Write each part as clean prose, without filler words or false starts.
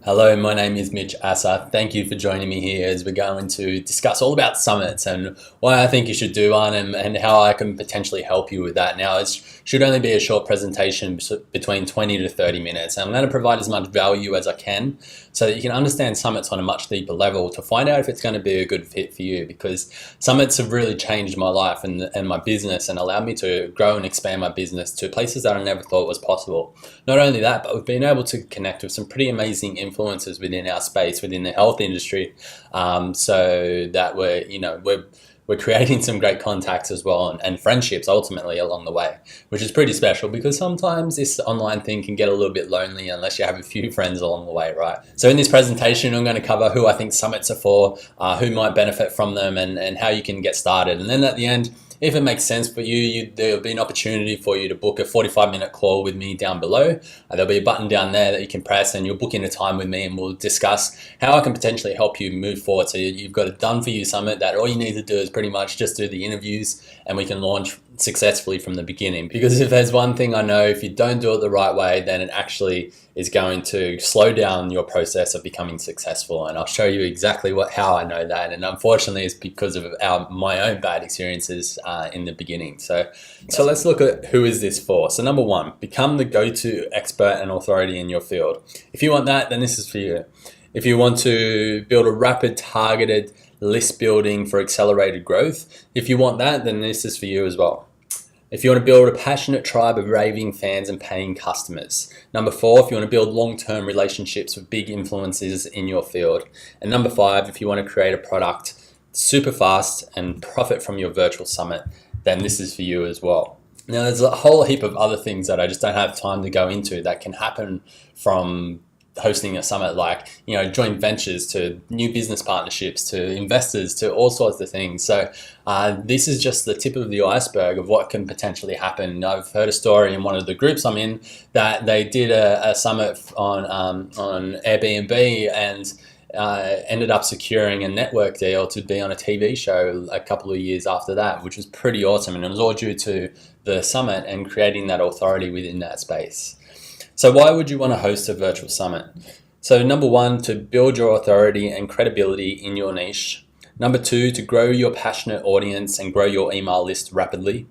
Hello, my name is Mitch Asser. Thank you for joining me here as we're going to discuss all about summits and why I think you should do one and how I can potentially help you with that. Now, it should only be a short presentation between 20 to 30 minutes. I'm going to provide as much value as I can so that you can understand summits on a much deeper level to find out if it's going to be a good fit for you, because summits have really changed my life and my business and allowed me to grow and expand my business to places that I never thought was possible. Not only that, but we've been able to connect with some pretty amazing influencers within our space, within the health industry, so that we're creating some great contacts as well and friendships ultimately along the way, which is pretty special because sometimes this online thing can get a little bit lonely unless you have a few friends along the way, right? So in this presentation, I'm going to cover who I think summits are for, who might benefit from them, and how you can get started. And then at the end, if it makes sense for you, there'll be an opportunity for you to book a 45-minute call with me down below. There'll be a button down there that you can press and you'll book in a time with me and we'll discuss how I can potentially help you move forward. So you've got a done for you summit that all you need to do is pretty much just do the interviews and we can launch successfully from the beginning. Because if there's one thing I know, if you don't do it the right way, then it actually is going to slow down your process of becoming successful. And I'll show you exactly how I know that. And unfortunately, it's because of my own bad experiences in the beginning. So let's look at who is this for. So number one, become the go-to expert and authority in your field. If you want that, then this is for you. If you want to build a rapid, targeted list building for accelerated growth, if you want that, then this is for you as well. If you want to build a passionate tribe of raving fans and paying customers. Number four, if you want to build long-term relationships with big influencers in your field. And number five, if you want to create a product super fast and profit from your virtual summit, then this is for you as well. Now, there's a whole heap of other things that I just don't have time to go into that can happen from hosting a summit, like joint ventures to new business partnerships to investors to all sorts of things. So this is just the tip of the iceberg of what can potentially happen. I've heard a story in one of the groups I'm in that they did a summit on Airbnb and ended up securing a network deal to be on a TV show a couple of years after that, which was pretty awesome. And it was all due to the summit and creating that authority within that space. So why would you want to host a virtual summit? So number one, to build your authority and credibility in your niche. Number two, to grow your passionate audience and grow your email list rapidly.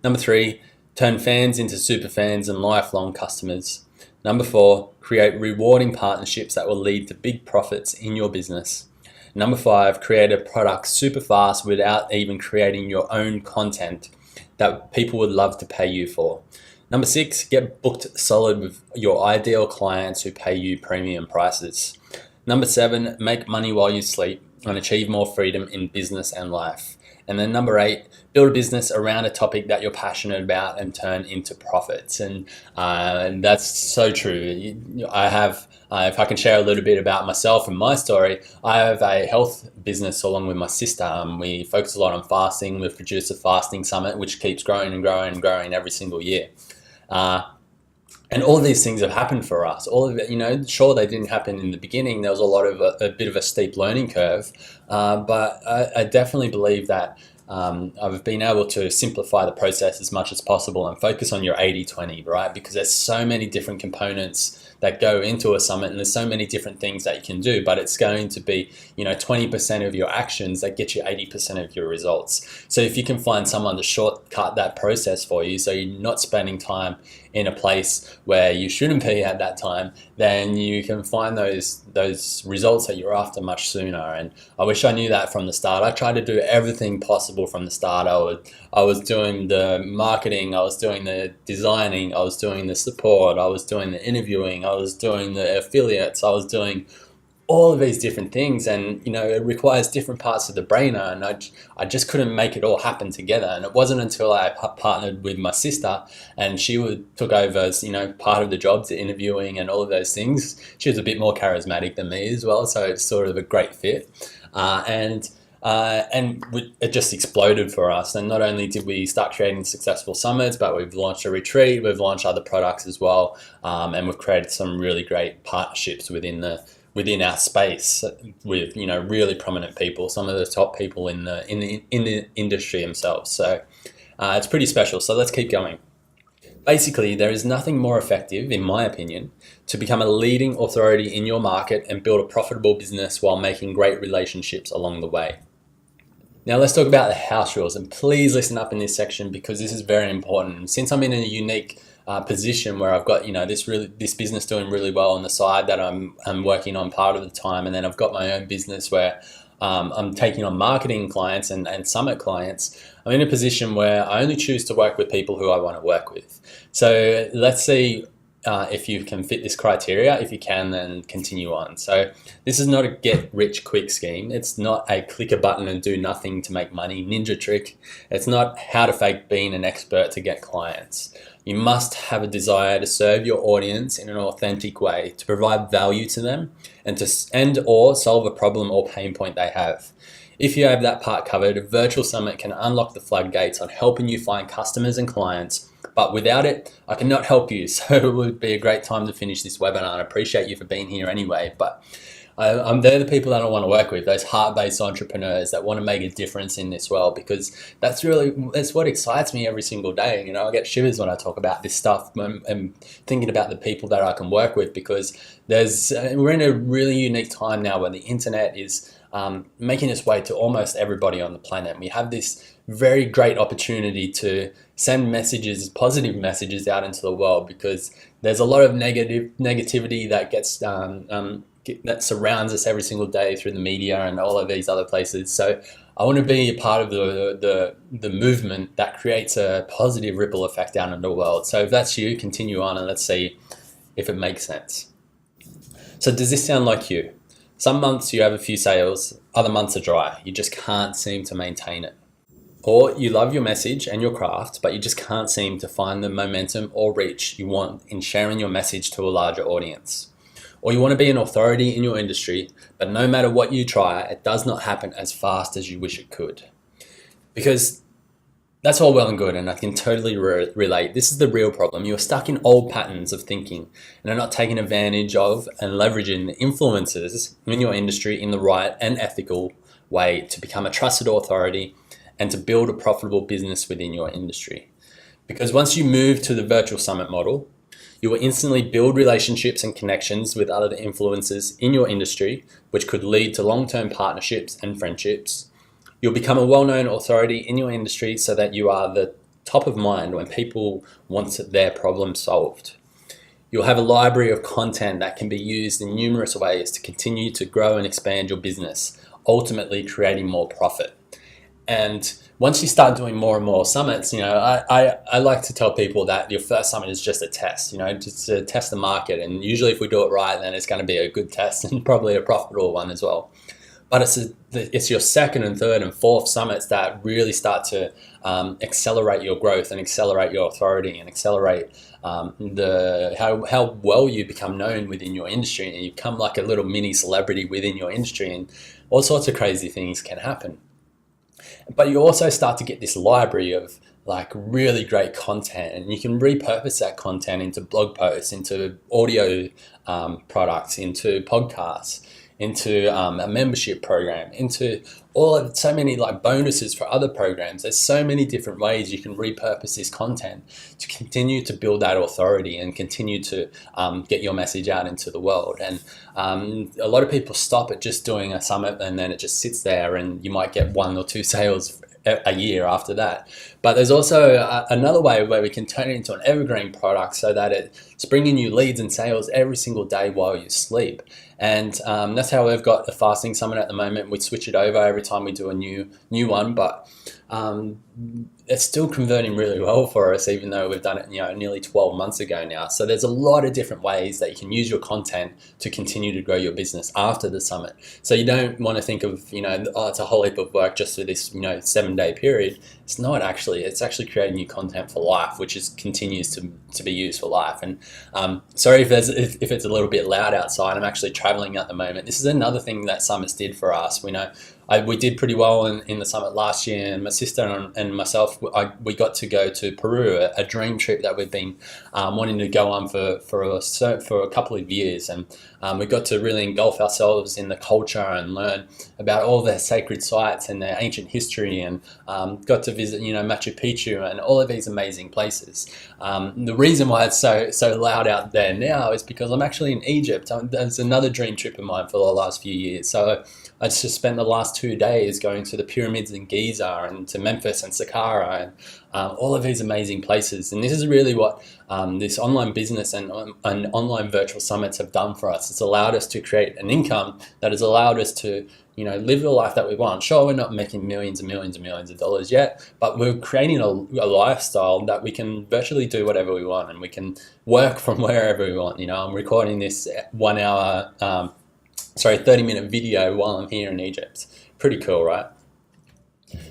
Number three, turn fans into super fans and lifelong customers. Number four, create rewarding partnerships that will lead to big profits in your business. Number five, create a product super fast without even creating your own content that people would love to pay you for. Number six, get booked solid with your ideal clients who pay you premium prices. Number seven, make money while you sleep and achieve more freedom in business and life. And then number eight, build a business around a topic that you're passionate about and turn into profits. And that's so true. I have, if I can share a little bit about myself and my story, I have a health business along with my sister. We focus a lot on fasting. We've produced a fasting summit, which keeps growing and growing and growing every single year. And all of these things have happened for us. All of it, sure, they didn't happen in the beginning. There was a bit of a steep learning curve, but I definitely believe that I've been able to simplify the process as much as possible and focus on your 80-20, right? Because there's so many different components that go into a summit and there's so many different things that you can do, but it's going to be 20% of your actions that get you 80% of your results. So if you can find someone to shortcut that process for you so you're not spending time in a place where you shouldn't be at that time, then you can find those results that you're after much sooner. And I wish I knew that from the start. I tried to do everything possible from the start. I was doing the marketing, I was doing the designing, I was doing the support, I was doing the interviewing, I was doing the affiliates, I was doing all of these different things, and it requires different parts of the brain, and I just couldn't make it all happen together. And it wasn't until I partnered with my sister and she took over as part of the job, the interviewing and all of those things. She was a bit more charismatic than me as well, so it's sort of a great fit. And it just exploded for us. And not only did we start creating successful summits, but we've launched a retreat, we've launched other products as well, and we've created some really great partnerships within our space with really prominent people, some of the top people in the industry themselves. So it's pretty special. So let's keep going. Basically, there is nothing more effective, in my opinion, to become a leading authority in your market and build a profitable business while making great relationships along the way. Now let's talk about the house rules, and please listen up in this section because this is very important. Since I'm in a unique position where I've got this business doing really well on the side that I'm working on part of the time, and then I've got my own business where I'm taking on marketing clients and summit clients. I'm in a position where I only choose to work with people who I want to work with. So let's see if you can fit this criteria. If you can, then continue on. So this is not a get rich quick scheme. It's not a click a button and do nothing to make money ninja trick. It's not how to fake being an expert to get clients. You must have a desire to serve your audience in an authentic way, to provide value to them and or solve a problem or pain point they have. If you have that part covered, a virtual summit can unlock the floodgates on helping you find customers and clients. But without it, I cannot help you. So it would be a great time to finish this webinar. I appreciate you for being here anyway. But they're the people that I want to work with, those heart-based entrepreneurs that want to make a difference in this world, because that's what excites me every single day. I get shivers when I talk about this stuff and thinking about the people that I can work with, because we're in a really unique time now where the internet is making its way to almost everybody on the planet. We have this very great opportunity to send messages, positive messages out into the world, because there's a lot of negativity that gets that surrounds us every single day through the media and all of these other places. So I want to be a part of the movement that creates a positive ripple effect out in the world. So if that's you, continue on and let's see if it makes sense. So does this sound like you? Some months you have a few sales, other months are dry. You just can't seem to maintain it. Or you love your message and your craft, but you just can't seem to find the momentum or reach you want in sharing your message to a larger audience. Or you want to be an authority in your industry, but no matter what you try, it does not happen as fast as you wish it could. Because that's all well and good, and I can totally relate. This is the real problem. You're stuck in old patterns of thinking and are not taking advantage of and leveraging the influences in your industry in the right and ethical way to become a trusted authority and to build a profitable business within your industry. Because once you move to the virtual summit model, you will instantly build relationships and connections with other influencers in your industry, which could lead to long-term partnerships and friendships. You'll become a well-known authority in your industry so that you are the top of mind when people want their problem solved. You'll have a library of content that can be used in numerous ways to continue to grow and expand your business, ultimately creating more profit. And once you start doing more and more summits, I like to tell people that your first summit is just a test, just to test the market. And usually if we do it right, then it's going to be a good test and probably a profitable one as well. But it's your second and third and fourth summits that really start to accelerate your growth and accelerate your authority and accelerate how well you become known within your industry, and you become like a little mini celebrity within your industry, and all sorts of crazy things can happen. But you also start to get this library of like really great content, and you can repurpose that content into blog posts, into audio products, into podcasts, into a membership program, into so many like bonuses for other programs. There's so many different ways you can repurpose this content to continue to build that authority and continue to get your message out into the world. And a lot of people stop at just doing a summit and then it just sits there, and you might get 1 or 2 sales a year after that. But there's also another way where we can turn it into an evergreen product so that it's bringing you leads and sales every single day while you sleep. And that's how we've got the fasting summit at the moment. We switch it over every time we do a new one, but it's still converting really well for us, even though we've done it nearly 12 months ago now. So there's a lot of different ways that you can use your content to continue to grow your business after the summit. So you don't want to think of it's a whole heap of work just for this 7-day period. It's not actually. It's actually creating new content for life, which continues to be used for life. And sorry if it's a little bit loud outside. I'm actually traveling at the moment. This is another thing that summits did for us. We know we did pretty well in the summit last year, and my sister and myself, we got to go to Peru, a dream trip that we've been wanting to go on for a couple of years, and we got to really engulf ourselves in the culture and learn about all their sacred sites and their ancient history, and got to visit, Machu Picchu and all of these amazing places. The reason why it's so loud out there now is because I'm actually in Egypt. That's another dream trip of mine for the last few years. So I just spent the last 2 days going to the pyramids in Giza and to Memphis and Saqqara and all of these amazing places. And this is really what this online business and online virtual summits have done for us. It's allowed us to create an income that has allowed us to live the life that we want. Sure, we're not making millions and millions and millions of dollars yet, but we're creating a lifestyle that we can virtually do whatever we want, and we can work from wherever we want. I'm recording this 30-minute video while I'm here in Egypt. Pretty cool, right?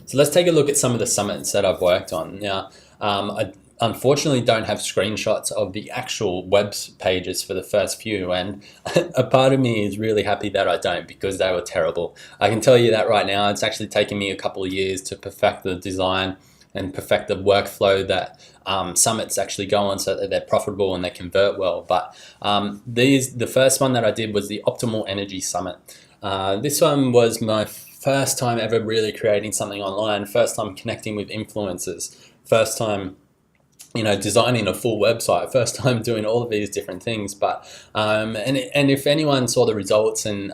So let's take a look at some of the summits that I've worked on. Now, I unfortunately don't have screenshots of the actual web pages for the first few, and a part of me is really happy that I don't, because they were terrible. I can tell you that right now. It's actually taken me a couple of years to perfect the design and perfect the workflow that summits actually go on so that they're profitable and they convert well. But the first one that I did was the Optimal Energy Summit. This one was my first time ever really creating something online, first time connecting with influencers, first time designing a full website, first time doing all of these different things. But and if anyone saw the results and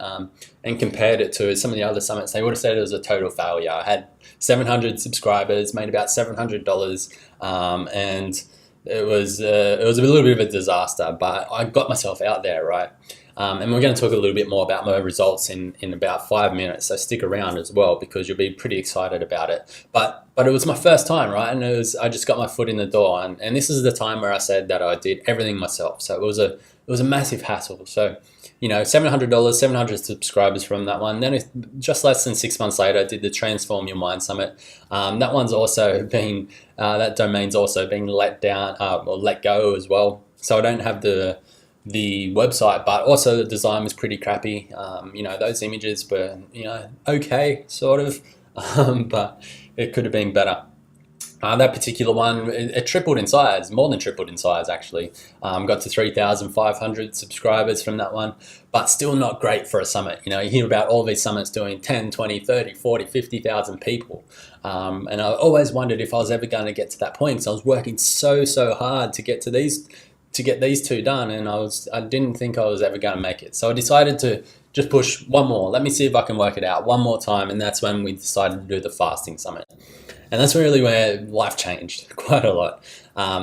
compared it to some of the other summits, they would have said it was a total failure. I had 700 subscribers, made about $700, and it was a little bit of a disaster. But I got myself out there, right? And we're going to talk a little bit more about my results in about 5 minutes, so stick around as well, because you'll be pretty excited about it. But it was my first time, right? And I just got my foot in the door, and this is the time where I said that I did everything myself. So it was a massive hassle. So $700, 700 subscribers from that one. Then just less than 6 months later, I did the Transform Your Mind Summit. That one's also been that domain's also been let down or let go as well. So I don't have the website, but also the design was pretty crappy. Those images were okay, sort of, but it could have been better. That particular one, it tripled in size, more than tripled in size actually. Got to 3,500 subscribers from that one, but still not great for a summit. You hear about all these summits doing 10, 20, 30, 40, 50,000 people. And I always wondered if I was ever going to get to that point, because I was working so hard to get these two done, and I didn't think I was ever going to make it. So I decided to just push one more. Let me see if I can work it out one more time, and that's when we decided to do the Fasting Summit. And that's really where life changed quite a lot.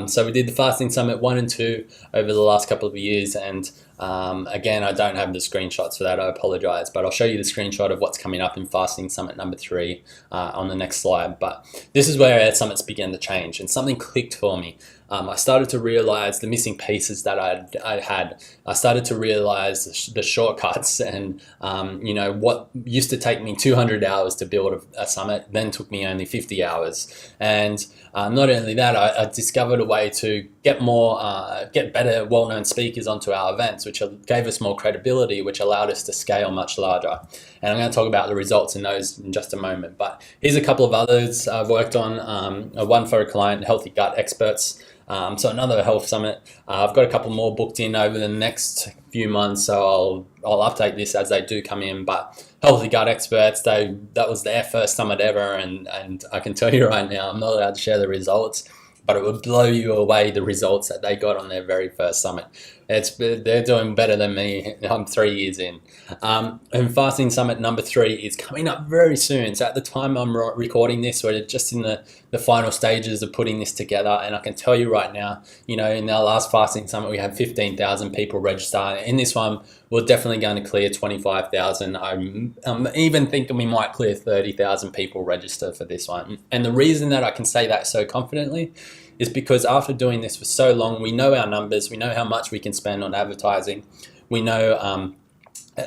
So we did the Fasting Summit 1 and 2 over the last couple of years, and again, I don't have the screenshots for that, I apologize, but I'll show you the screenshot of what's coming up in Fasting Summit number 3 on the next slide. But this is where our summits began to change, and something clicked for me. I started to realize the missing pieces that I had. I started to realize the shortcuts, and what used to take me 200 hours to build a summit then took me only 50 hours. And not only that, I discovered a way to get better well-known speakers onto our events, which gave us more credibility, which allowed us to scale much larger. And I'm going to talk about the results in those in just a moment. But here's a couple of others I've worked on. One for a client, Healthy Gut Experts. So another health summit. I've got a couple more booked in over the next few months, so I'll update this as they do come in. But Healthy Gut Experts, that was their first summit ever, and I can tell you right now, I'm not allowed to share the results, but it would blow you away, the results that they got on their very first summit. They're doing better than me. I'm 3 years in. And Fasting Summit number 3 is coming up very soon. So at the time I'm recording this, we're just in the final stages of putting this together. And I can tell you right now, in our last Fasting Summit, we had 15,000 people register. In this one, we're definitely going to clear 25,000. I'm even thinking we might clear 30,000 people register for this one. And the reason that I can say that so confidently is because after doing this for so long, we know our numbers, we know how much we can spend on advertising, we know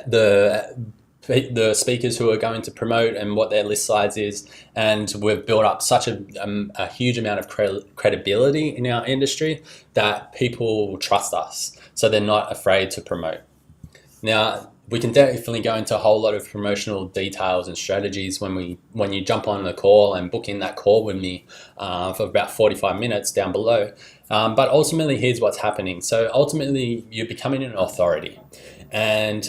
the speakers who are going to promote and what their list size is, and we've built up such a huge amount of credibility in our industry that people trust us, so they're not afraid to promote. Now, we can definitely go into a whole lot of promotional details and strategies when you jump on the call and book in that call with me for about 45 minutes down below. But ultimately, here's what's happening. So ultimately, you're becoming an authority. And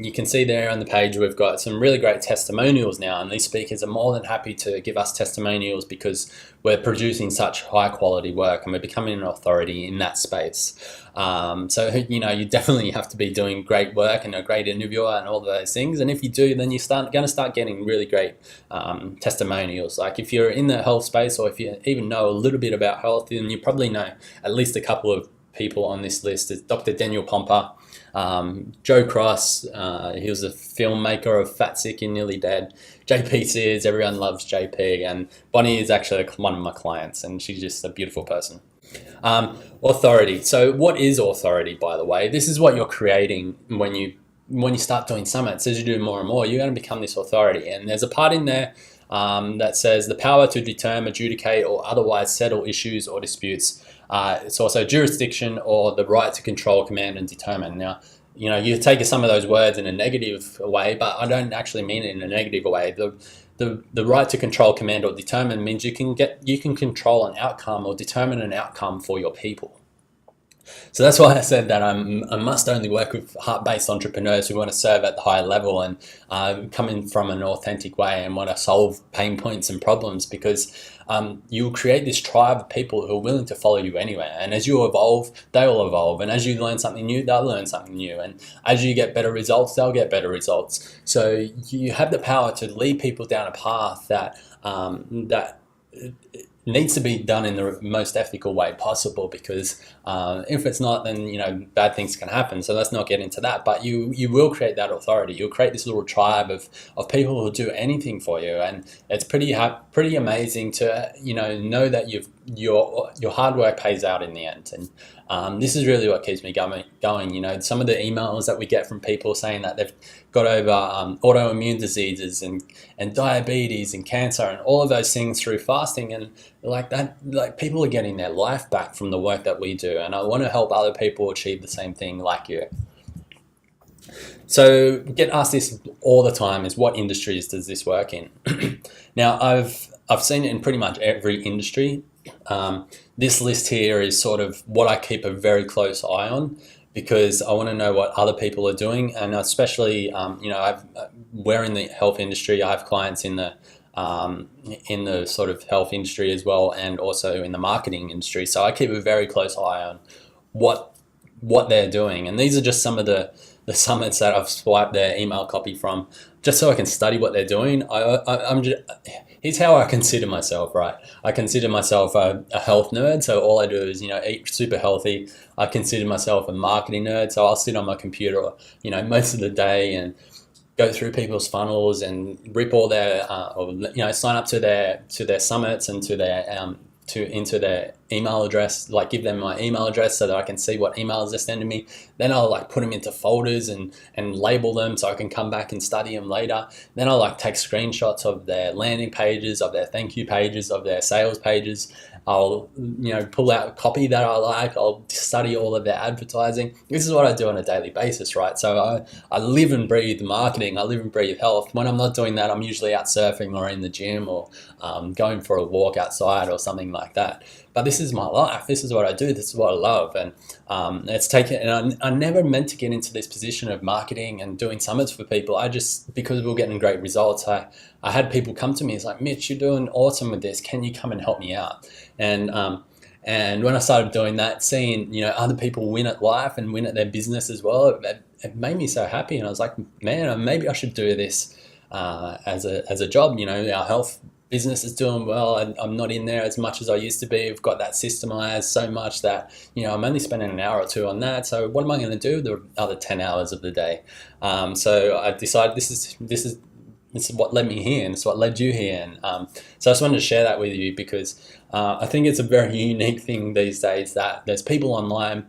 you can see there on the page, we've got some really great testimonials now. And these speakers are more than happy to give us testimonials because we're producing such high quality work and we're becoming an authority in that space. So, you definitely have to be doing great work and a great interviewer and all of those things. And if you do, then you're going to start getting really great testimonials. Like if you're in the health space, or if you even know a little bit about health, then you probably know at least a couple of people on this list. Is Dr. Daniel Pompa, Joe Cross, he was a filmmaker of Fat, Sick and Nearly Dead. JP Sears, everyone loves JP, and Bonnie is actually one of my clients, and she's just a beautiful person. Authority. So what is authority, by the way? This is what you're creating when you start doing summits. As you do more and more, you're going to become this authority. And there's a part in there that says the power to determine, adjudicate, or otherwise settle issues or disputes. It's also jurisdiction, or the right to control, command, and determine. Now, you take some of those words in a negative way, but I don't actually mean it in a negative way. The right to control, command, or determine means you can control an outcome or determine an outcome for your people. So that's why I said that I must only work with heart-based entrepreneurs who want to serve at the higher level and come in from an authentic way and want to solve pain points and problems, because you'll create this tribe of people who are willing to follow you anywhere. And as you evolve, they'll evolve. And as you learn something new, they'll learn something new. And as you get better results, they'll get better results. So you have the power to lead people down a path that needs to be done in the most ethical way possible, because if it's not, then bad things can happen. So let's not get into that. But you will create that authority. You'll create this little tribe of people who will do anything for you, and it's pretty amazing to know that your hard work pays out in the end. And this is really what keeps me going. Some of the emails that we get from people saying that they've got over autoimmune diseases and diabetes and cancer and all of those things through fasting, and people are getting their life back from the work that we do. And I want to help other people achieve the same thing like you. So get asked this all the time, is what industries does this work in? Now, I've seen it in pretty much every industry. This list here is sort of what I keep a very close eye on, because I want to know what other people are doing. And especially, we're in the health industry. I have clients in the sort of health industry as well, and also in the marketing industry. So I keep a very close eye on what they're doing. And these are just some of the summits that I've swiped their email copy from, just so I can study what they're doing. Here's how I consider myself, right? I consider myself a health nerd, so all I do is eat super healthy. I consider myself a marketing nerd, so I'll sit on my computer most of the day and go through people's funnels and rip all their sign up to their summits and to their into their email address, give them my email address so that I can see what emails they're sending me. Then I'll put them into folders and label them so I can come back and study them later. Then I'll take screenshots of their landing pages, of their thank you pages, of their sales pages. I'll pull out copy that I like. I'll study all of their advertising. This is what I do on a daily basis, right? So I live and breathe marketing. I live and breathe health. When I'm not doing that, I'm usually out surfing or in the gym or going for a walk outside or something like that. But this is my life. This is what I do. This is what I love. And I never meant to get into this position of marketing and doing summits for people. Because we were getting great results, I had people come to me. It's like, Mitch, you're doing awesome with this. Can you come and help me out? And when I started doing that, seeing other people win at life and win at their business as well, it made me so happy. And I was like, man, maybe I should do this as a job. Our health business is doing well, and I'm not in there as much as I used to be. We've got that systemized so much that I'm only spending an hour or two on that. So what am I going to do the other 10 hours of the day? So I decided this is what led me here, and it's what led you here. And so I just wanted to share that with you, because I think it's a very unique thing these days that there's people online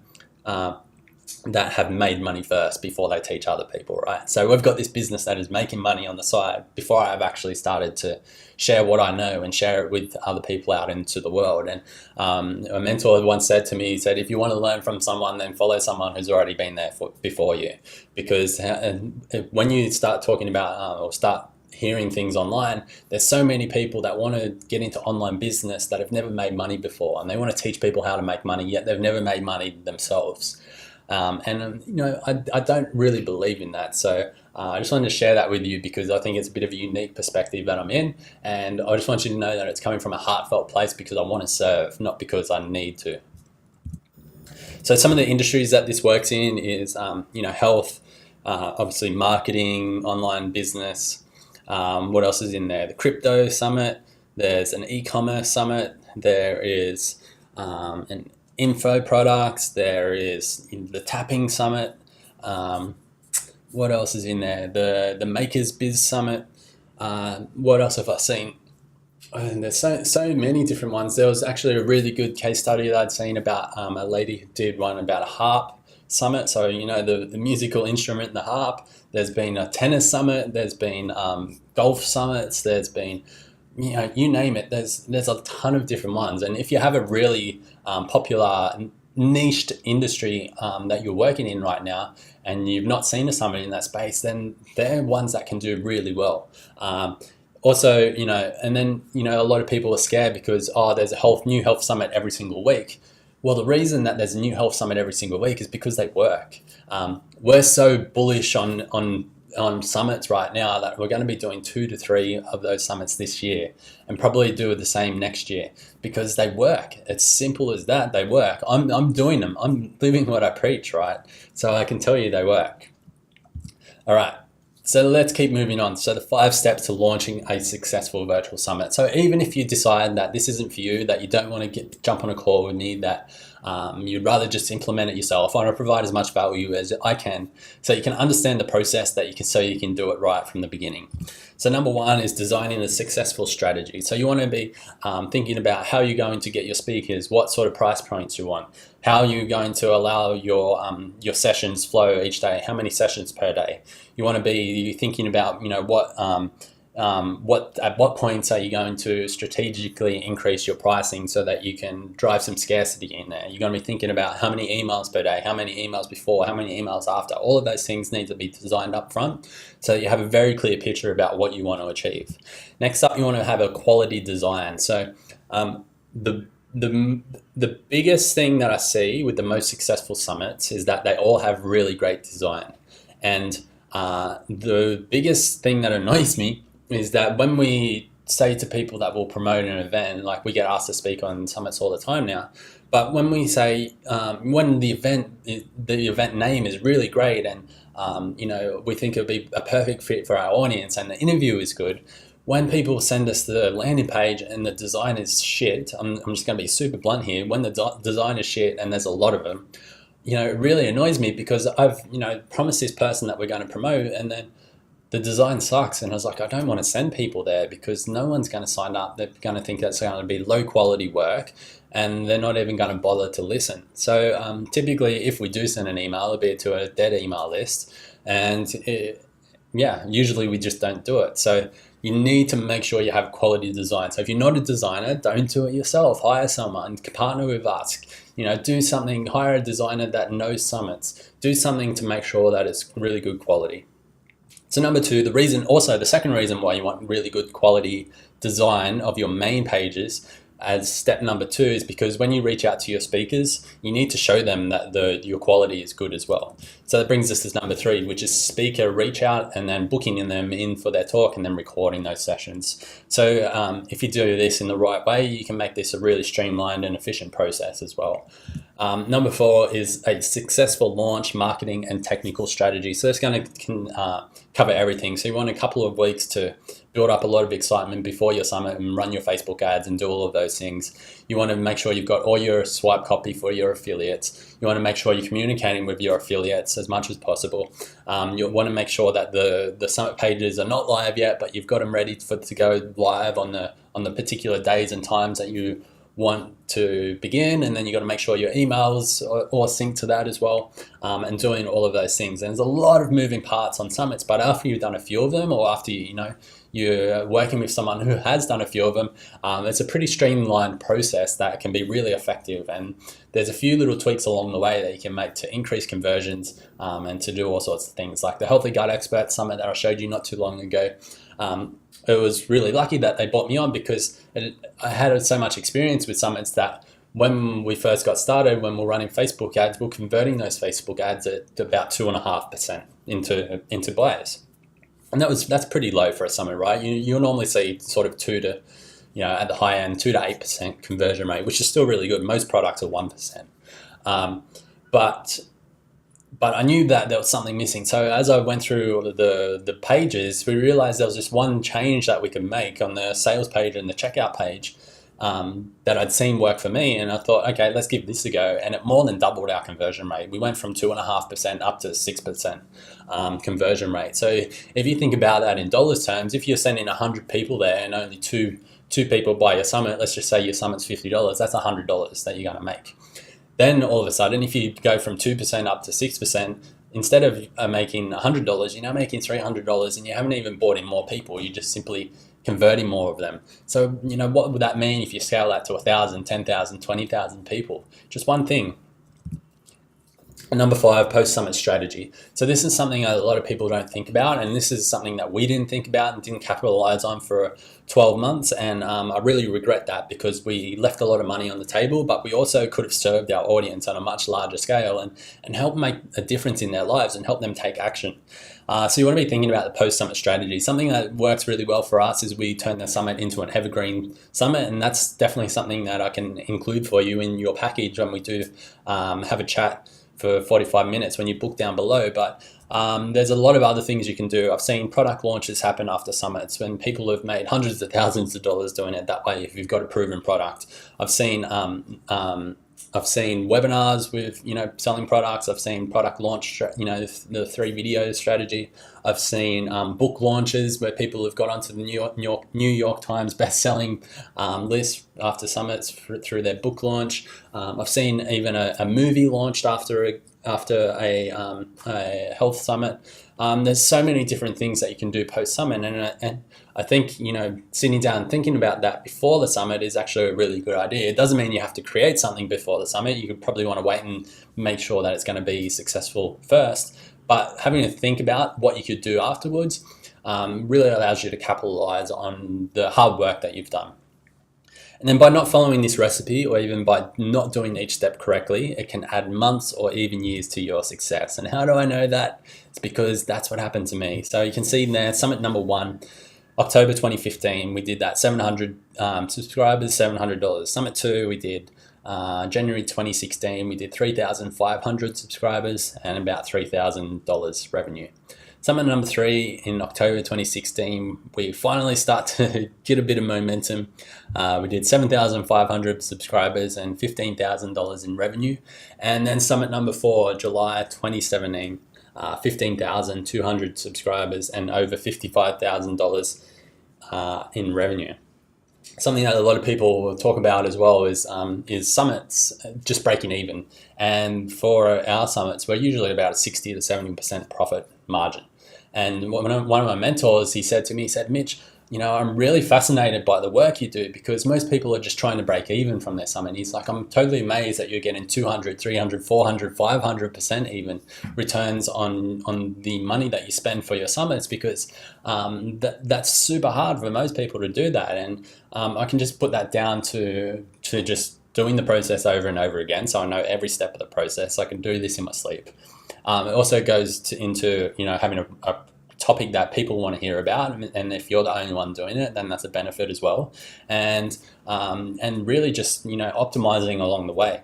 that have made money first before they teach other people, right? So we've got this business that is making money on the side before I've actually started to share what I know and share it with other people out into the world. And a mentor once said to me, he said, if you want to learn from someone, then follow someone who's already been there before you. Because when you start talking about or start hearing things online, there's so many people that want to get into online business that have never made money before, and they want to teach people how to make money, yet they've never made money themselves. I don't really believe in that. So I just wanted to share that with you because I think it's a bit of a unique perspective that I'm in. And I just want you to know that it's coming from a heartfelt place because I want to serve, not because I need to. So some of the industries that this works in is, health, obviously marketing, online business. What else is in there? The crypto summit. There's an e-commerce summit. There is an info products. There is the tapping summit. What else is in there? The makers biz summit. What else have I seen? And there's so many different ones. There was actually a really good case study that I'd seen about a lady who did one about a harp summit. So the musical instrument, the harp. There's been a tennis summit. There's been golf summits. There's been you name it. There's a ton of different ones. And if you have a really popular niched industry that you're working in right now and you've not seen a summit in that space, then they're ones that can do really well. Also, and then, a lot of people are scared because, there's a new health summit every single week. Well, the reason that there's a new health summit every single week is because they work. We're so bullish on summits right now that we're going to be doing 2 to 3 of those summits this year and probably do the same next year because they work. It's simple as that. They work. I'm doing them. I'm living what I preach, right? So I can tell you they work. All right. So let's keep moving on. So the 5 steps to launching a successful virtual summit. So even if you decide that this isn't for you, that you don't want to jump on a call with me, that you'd rather just implement it yourself, I want to provide as much value as I can so you can understand the process so you can do it right from the beginning. So number 1 is designing a successful strategy. So you want to be thinking about how you're going to get your speakers, what sort of price points you want, how you're going to allow your sessions flow each day, how many sessions per day. You want to be thinking about at what points are you going to strategically increase your pricing so that you can drive some scarcity in there. You're going to be thinking about how many emails per day, how many emails before, how many emails after. All of those things need to be designed up front so that you have a very clear picture about what you want to achieve. Next up, you want to have a quality design. So the biggest thing that I see with the most successful summits is that they all have really great design. And the biggest thing that annoys me is that when we say to people that we'll promote an event, like we get asked to speak on summits all the time now, but when we say, when the event name is really great and, we think it'll be a perfect fit for our audience and the interview is good, when people send us the landing page and the design is shit, I'm just going to be super blunt here, when the design is shit and there's a lot of them, it really annoys me because I've, promised this person that we're going to promote and then the design sucks. And I was like, I don't want to send people there because no one's going to sign up. They're going to think that's going to be low quality work and they're not even going to bother to listen. So typically if we do send an email, it'll be to a dead email list. And usually we just don't do it. So you need to make sure you have quality design. So if you're not a designer, don't do it yourself. Hire someone, partner with us. Do something, hire a designer that knows summits. Do something to make sure that it's really good quality. So number 2, the second reason why you want really good quality design of your main pages as step number 2 is because when you reach out to your speakers, you need to show them that your quality is good as well. So that brings us to number 3, which is speaker reach out and then booking them in for their talk and then recording those sessions. So if you do this in the right way, you can make this a really streamlined and efficient process as well. Number 4 is a successful launch, marketing, and technical strategy. So it's going to cover everything. So you want a couple of weeks to build up a lot of excitement before your summit and run your Facebook ads and do all of those things. You want to make sure you've got all your swipe copy for your affiliates. You want to make sure you're communicating with your affiliates as much as possible. You want to make sure that the summit pages are not live yet, but you've got them ready to go live on the particular days and times that you want to begin, and then you got to make sure your emails are synced to that as well, and doing all of those things. And there's a lot of moving parts on summits, but after you've done a few of them, or after you're working with someone who has done a few of them, it's a pretty streamlined process that can be really effective. And there's a few little tweaks along the way that you can make to increase conversions, and to do all sorts of things. Like the Healthy Gut Expert Summit that I showed you not too long ago, it was really lucky that they brought me on, because I had so much experience with summits that when we first got started, when we're running Facebook ads, we're converting those Facebook ads at about 2.5% into buyers. And that's pretty low for a summit, right? You'll normally see sort of 2 to, at the high end, 2 to 8% conversion rate, which is still really good. Most products are 1%. But I knew that there was something missing. So as I went through the pages, we realized there was just one change that we could make on the sales page and the checkout page, that I'd seen work for me. And I thought, okay, let's give this a go. And it more than doubled our conversion rate. We went from 2.5% up to 6% conversion rate. So if you think about that in dollars terms, if you're sending 100 people there and only two people buy your summit, let's just say your summit's $50, that's $100 that you're going to make. Then all of a sudden, if you go from 2% up to 6%, instead of making $100, you're now making $300, and you haven't even brought in more people. You're just simply converting more of them. So, what would that mean if you scale that to 1,000, 10,000, 20,000 people? Just one thing. Number 5, post-summit strategy. So this is something a lot of people don't think about, and this is something that we didn't think about and didn't capitalize on for 12 months. And I really regret that, because we left a lot of money on the table, but we also could have served our audience on a much larger scale and help make a difference in their lives and help them take action. So you want to be thinking about the post-summit strategy. Something that works really well for us is we turn the summit into an evergreen summit, and that's definitely something that I can include for you in your package when we do have a chat for 45 minutes when you book down below. But there's a lot of other things you can do. I've seen product launches happen after summits when people have made hundreds of thousands of dollars doing it that way if you've got a proven product. I've seen webinars with selling products. I've seen product launch, the 3 video strategy. I've seen book launches where people have got onto the New York Times best-selling list after summits through their book launch. I've seen even a movie launched after a health summit. There's so many different things that you can do post-summit, and I think sitting down and thinking about that before the summit is actually a really good idea. It doesn't mean you have to create something before the summit. You could probably want to wait and make sure that it's going to be successful first. But having to think about what you could do afterwards really allows you to capitalize on the hard work that you've done. And then by not following this recipe, or even by not doing each step correctly, it can add months or even years to your success. And how do I know that? It's because that's what happened to me. So you can see there, summit number 1, October 2015, we did that. 700 subscribers, $700. Summit 2, we did January 2016, we did 3,500 subscribers and about $3,000 revenue. Summit number 3 in October 2016, we finally start to get a bit of momentum. We did 7,500 subscribers and $15,000 in revenue. And then summit number 4, July 2017, 15,200 subscribers and over $55,000 in revenue. Something that a lot of people talk about as well is summits just breaking even. And for our summits, we're usually about a 60 to 70% profit margin. And one of my mentors, he said to me, Mitch, I'm really fascinated by the work you do, because most people are just trying to break even from their summit. He's like, I'm totally amazed that you're getting 200, 300, 400, 500% even returns on the money that you spend for your summits, because that's super hard for most people to do that. And I can just put that down to just doing the process over and over again. So I know every step of the process. I can do this in my sleep. It also goes into having a topic that people want to hear about, and if you're the only one doing it, then that's a benefit as well. And really just optimizing along the way.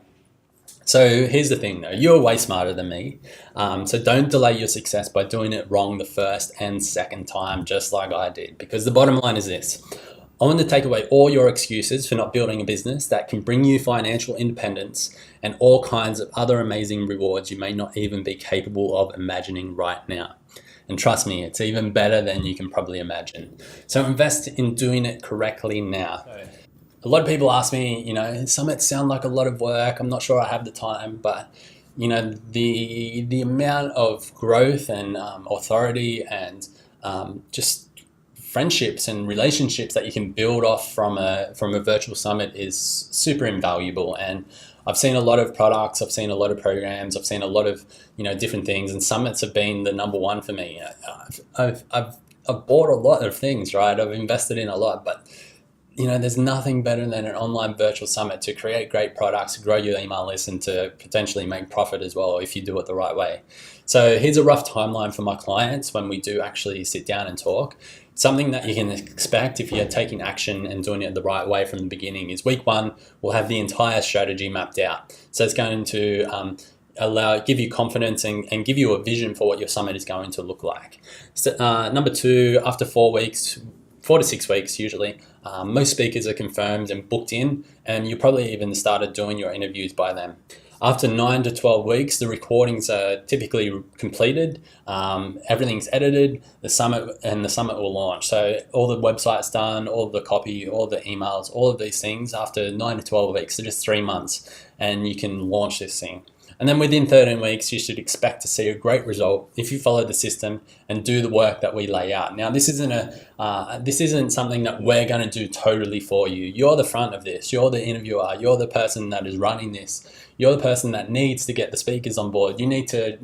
So here's the thing though, you're way smarter than me. So don't delay your success by doing it wrong the first and second time, just like I did. Because the bottom line is this: I want to take away all your excuses for not building a business that can bring you financial independence and all kinds of other amazing rewards you may not even be capable of imagining right now. And trust me, it's even better than you can probably imagine. So invest in doing it correctly now. A a lot of people ask me, summits sound like a lot of work. I'm not sure I have the time, but the amount of growth and authority and just friendships and relationships that you can build off from a virtual summit is super invaluable. And I've seen a lot of products, I've seen a lot of programs, I've seen a lot of different things, and summits have been the number one for me. I've bought a lot of things, right? I've invested in a lot, but there's nothing better than an online virtual summit to create great products, grow your email list, and to potentially make profit as well if you do it the right way. So here's a rough timeline for my clients when we do actually sit down and talk. Something that you can expect if you're taking action and doing it the right way from the beginning is week 1, we'll have the entire strategy mapped out. So it's going to give you confidence and give you a vision for what your summit is going to look like. So, number 2, after 4 to 6 weeks usually, most speakers are confirmed and booked in, and you probably even started doing your interviews by then. After 9 to 12 weeks, the recordings are typically completed, everything's edited, the summit will launch. So all the website's done, all the copy, all the emails, all of these things after 9 to 12 weeks, so just 3 months, and you can launch this thing. And then within 13 weeks, you should expect to see a great result if you follow the system and do the work that we lay out. Now, this isn't something that we're going to do totally for you. You're the front of this. You're the interviewer. You're the person that is running this. You're the person that needs to get the speakers on board. You need to,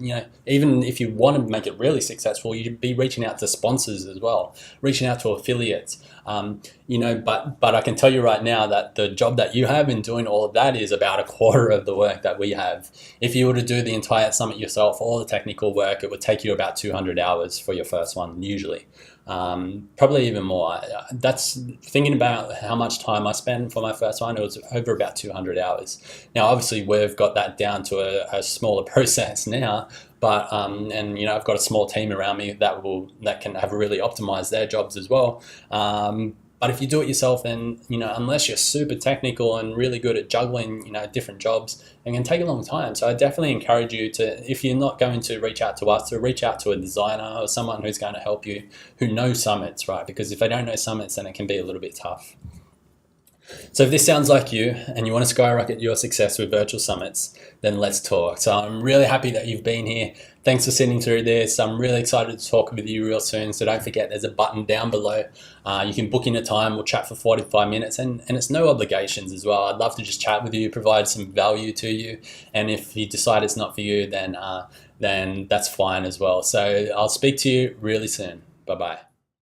even if you want to make it really successful, you'd be reaching out to sponsors as well, reaching out to affiliates. But I can tell you right now that the job that you have in doing all of that is about a quarter of the work that we have. If you were to do the entire summit yourself, all the technical work, it would take you about 200 hours for your first one, usually. Probably even more. That's thinking about how much time I spent for my first one. It was over about 200 hours. Now, obviously, we've got that down to a smaller process now, but I've got a small team around me that can have really optimized their jobs as well. But if you do it yourself, then, unless you're super technical and really good at juggling, different jobs, it can take a long time. So I definitely encourage you to, if you're not going to reach out to us, to reach out to a designer or someone who's going to help you, who knows summits, right? Because if they don't know summits, then it can be a little bit tough. So if this sounds like you and you want to skyrocket your success with virtual summits, then let's talk. So I'm really happy that you've been here. Thanks for sitting through this. I'm really excited to talk with you real soon. So don't forget, there's a button down below. You can book in a time. We'll chat for 45 minutes and it's no obligations as well. I'd love to just chat with you, provide some value to you. And if you decide it's not for you, then that's fine as well. So I'll speak to you really soon. Bye-bye.